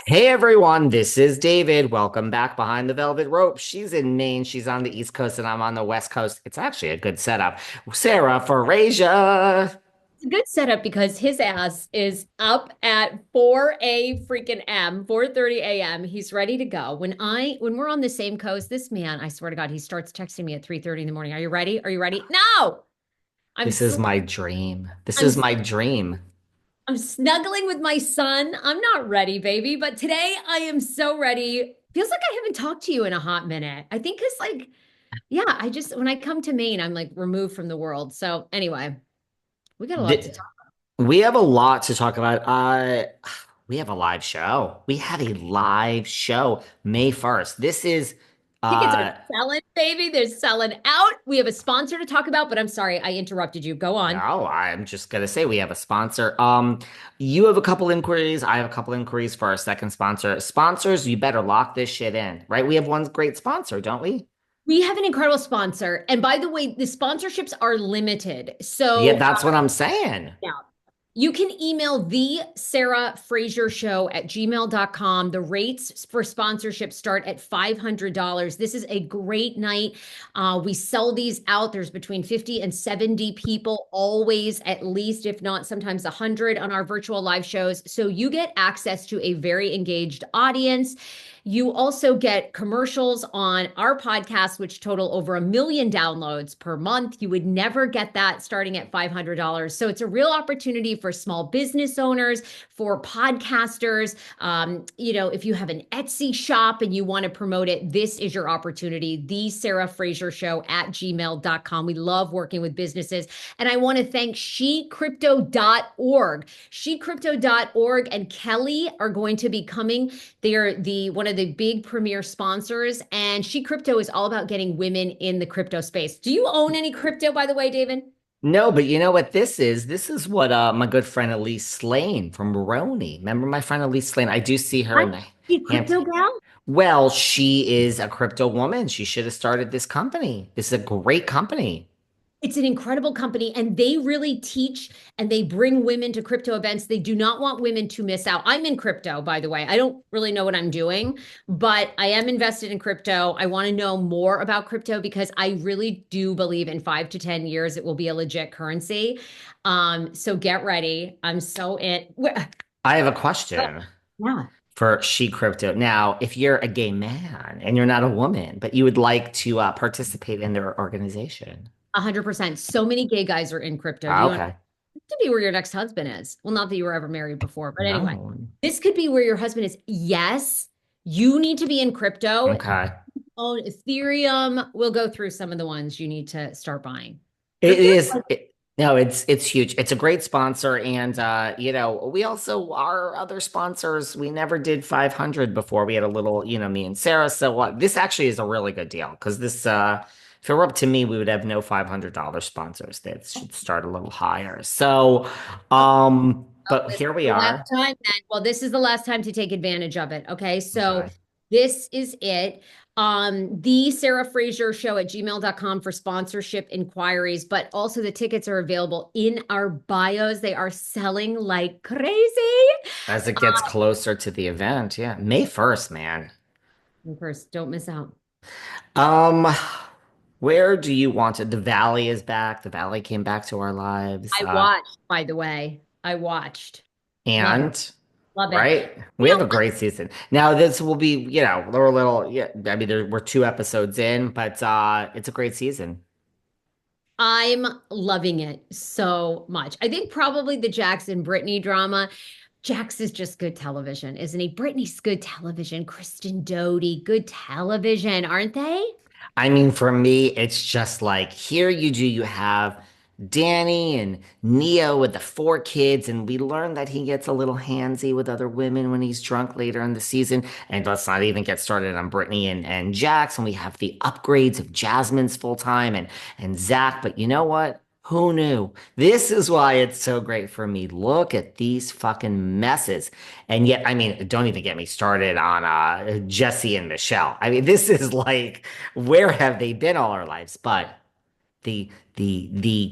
Hey everyone, this is David. Welcome back behind the velvet rope. She's in Maine, she's on the East Coast, and I'm on the West Coast. It's actually a good setup. Sarah for Rasia. It's a good setup because his ass is up at 4 freaking M, 4:30 a.m. He's ready to go. When we're on the same coast, this man, I swear to God, he starts texting me at 3:30 in the morning. Are you ready? Are you ready? No! I'm This is sl- my dream. This I'm is my dream. I'm snuggling with my son. I'm not ready, baby, but today I am so ready. Feels like I haven't talked to you in a hot minute. I think it's like, yeah, I just when I come to Maine, I'm like removed from the world. So anyway, we got a lot to Th- talk. we have a lot to talk about. We have a live show. We have a live show May 1st. This is Tickets are uh selling, baby. They're selling out. We have a sponsor to talk about, but I'm sorry I interrupted you. Go on. no, I'm just gonna say we have a sponsor. You have a couple inquiries. I have a couple inquiries for our second sponsor. Sponsors, you better lock this shit in, right? We have one great sponsor, don't we? We have an incredible sponsor. And by the way, the sponsorships are limited. Yeah, So, that's what I'm saying. yeah. You can email the Sarah Fraser Show at gmail.com. The rates for sponsorship start at $500. This is a great night. We sell these out. There's between 50 and 70 people, always at least, if not sometimes 100 on our virtual live shows. So you get access to a very engaged audience. You also get commercials on our podcast, which total over 1 million downloads per month. You would never get that starting at $500. So it's a real opportunity for small business owners, for podcasters. If you have an Etsy shop and you want to promote it, this is your opportunity. The Sarah Fraser Show at gmail.com. We love working with businesses. And I want to thank shecrypto.org. Shecrypto.org and Kelly are going to be coming. They are the one of the big premier sponsors, and She Crypto is all about getting women in the crypto space. Do you own any crypto, by the way, David? No, but you know what this is? This is what my good friend Elise Slane from RHONY. Remember my friend Elise Slane? I do see her Hi, in the you Hampton. crypto gal? Well, she is a crypto woman. She should have started this company. This is a great company. It's an incredible company, and they really teach and they bring women to crypto events. They do not want women to miss out. I'm in crypto, by the way. I don't really know what I'm doing, but I am invested in crypto. I want to know more about crypto because I really do believe in 5 to 10 years it will be a legit currency. So get ready. I'm so in. I have a question Yeah. for She Crypto. Now, if you're a gay man and you're not a woman, but you would like to participate in their organization. 100%. So many gay guys are in crypto. Do Ah, you want okay. to be where your next husband is? Well, not that you were ever married before, but anyway, No. this could be where your husband is. Yes, you need to be in crypto. Okay. Own Ethereum. We'll go through some of the ones you need to start buying. They're It good. is no, it's huge. It's a great sponsor and we also our other sponsors, we never did 500 before. We had a little, me and Sarah. So this actually is a really good deal because this if it were up to me, we would have no $500 sponsors. That should start a little higher. So Oh, but this is here we the last are. time then. Well, this is the last time to take advantage of it. Okay. So Okay. this is it. The Sarah Fraser Show at gmail.com for sponsorship inquiries, but also the tickets are available in our bios. They are selling like crazy. As it gets closer to the event, yeah. May 1st, man. First, don't miss out. Um, where do you want it? The Valley is back. The Valley came back to our lives. I watched, by the way. I watched. Love it. And Love it. right, we You have know, a great season. Now this will be, we're a little, yeah. I mean, we're 2 episodes in, but it's a great season. I'm loving it so much. I think probably the Jax and Brittany drama. Jax is just good television, isn't he? Brittany's good television. Kristen Doute, good television, aren't they? I mean, for me, it's just like here you have Danny and Neo with the 4 kids, and we learn that he gets a little handsy with other women when he's drunk later in the season. And let's not even get started on Brittany and Jax, and we have the upgrades of Jasmine's full time and Zach. But you know what? Who knew? This is why it's so great for me. Look at these fucking messes. And yet, I mean, don't even get me started on Jesse and Michelle. I mean, this is like, where have they been all our lives? But the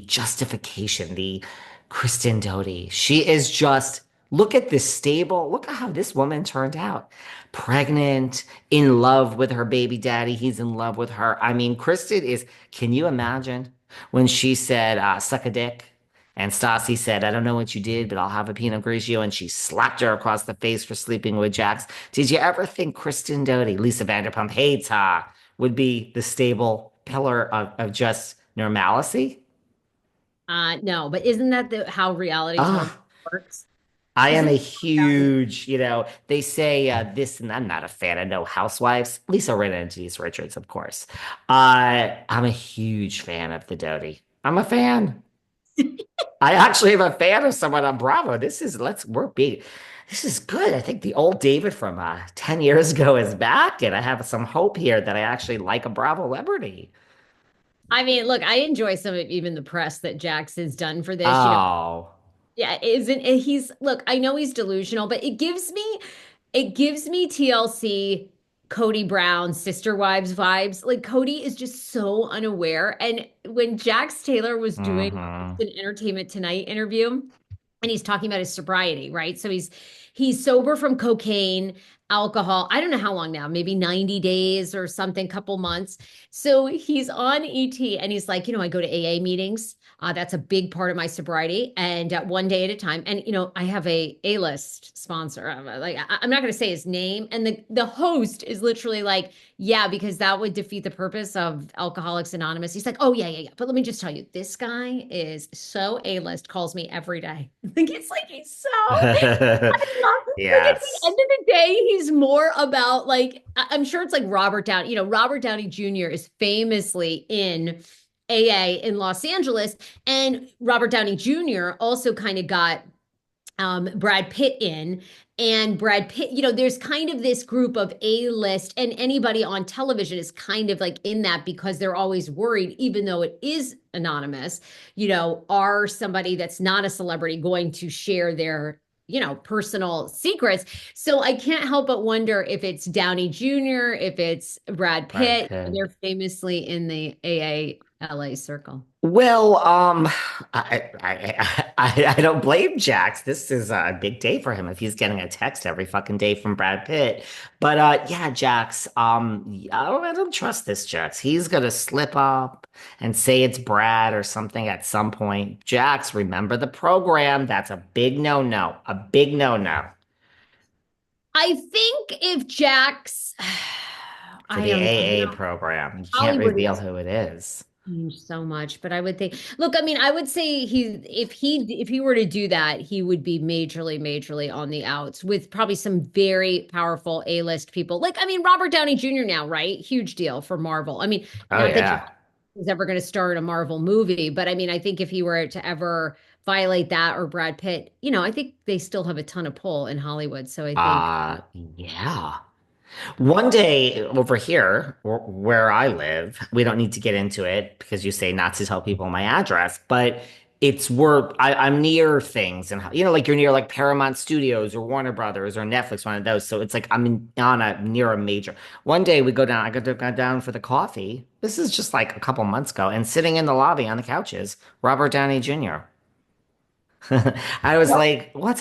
justification, the Kristen Doute, she is just Look at this stable. Look at how this woman turned out. Pregnant, in love with her baby daddy. He's in love with her. I mean, Kristen is, can you imagine when she said, suck a dick? And Stassi said, I don't know what you did, but I'll have a Pinot Grigio. And she slapped her across the face for sleeping with Jax. Did you ever think Kristen Doute, Lisa Vanderpump hates her, would be the stable pillar of just normalcy? No, but isn't that how reality television Ah. works? I am Isn't a reality? huge, they say this, and I'm not a fan of No Housewives. Lisa Rinna and Denise Richards, of course. I'm a huge fan of the Doty. I'm a fan. I actually am a fan of someone on Bravo. This is good. I think the old David from 10 years ago is back, and I have some hope here that I actually like a Bravo celebrity. I mean, look, I enjoy some of even the press that Jax has done for this. Oh, Yeah, isn't he's look, I know he's delusional, but it gives me TLC Cody Brown sister wives vibes. Like Cody is just so unaware. And when Jax Taylor was doing mm-hmm. an Entertainment Tonight interview, and he's talking about his sobriety, right? So he's sober from cocaine, alcohol. I don't know how long now, maybe 90 days or something, couple months. So he's on ET and he's like, I go to AA meetings. That's a big part of my sobriety, and one day at a time. And I have a A-list sponsor. I'm not going to say his name. And the host is literally like, yeah, because that would defeat the purpose of Alcoholics Anonymous. He's like, oh yeah, yeah, yeah. But let me just tell you, this guy is so A-list, calls me every day. I think it's like he's so. I love it. Like at the Yes. end of the day, he's more about like I'm sure it's like Robert Downey. Robert Downey Jr. is famously in AA in Los Angeles, and Robert Downey Jr. also kind of got Brad Pitt in. And Brad Pitt, there's kind of this group of A-list, and anybody on television is kind of like in that because they're always worried, even though it is anonymous, are somebody that's not a celebrity going to share their, personal secrets. So I can't help but wonder if it's Downey Jr., if it's Brad Brad Pitt. Pitt. They're famously in the AA LA circle. Well, I don't blame Jax. This is a big day for him if he's getting a text every fucking day from Brad Pitt. But yeah, Jax, I don't trust this Jax. He's gonna slip up and say it's Brad or something at some point. Jax, remember the program. That's a big no-no. A big no-no I think if Jax, for I the don't know, AA program. You can't Hollywood reveal has who it is. changed so much, but I would think, look, I mean, I would say if he were to do that, he would be majorly, majorly on the outs with probably some very powerful A-list people. Like, I mean, Robert Downey Jr. now, right? Huge deal for Marvel. I mean, Oh not that he yeah. was ever going to star in a Marvel movie, but I mean, I think if he were to ever violate that or Brad Pitt, I think they still have a ton of pull in Hollywood. So I think Yeah. One day over here, where I live, we don't need to get into it because you say not to tell people my address, but it's where I'm near things, and like you're near like Paramount Studios or Warner Brothers or Netflix, one of those. So it's like on a near a major. One day we go down, go down for the coffee. This is just like a couple months ago, and sitting in the lobby on the couches, Robert Downey Jr. I was like, what's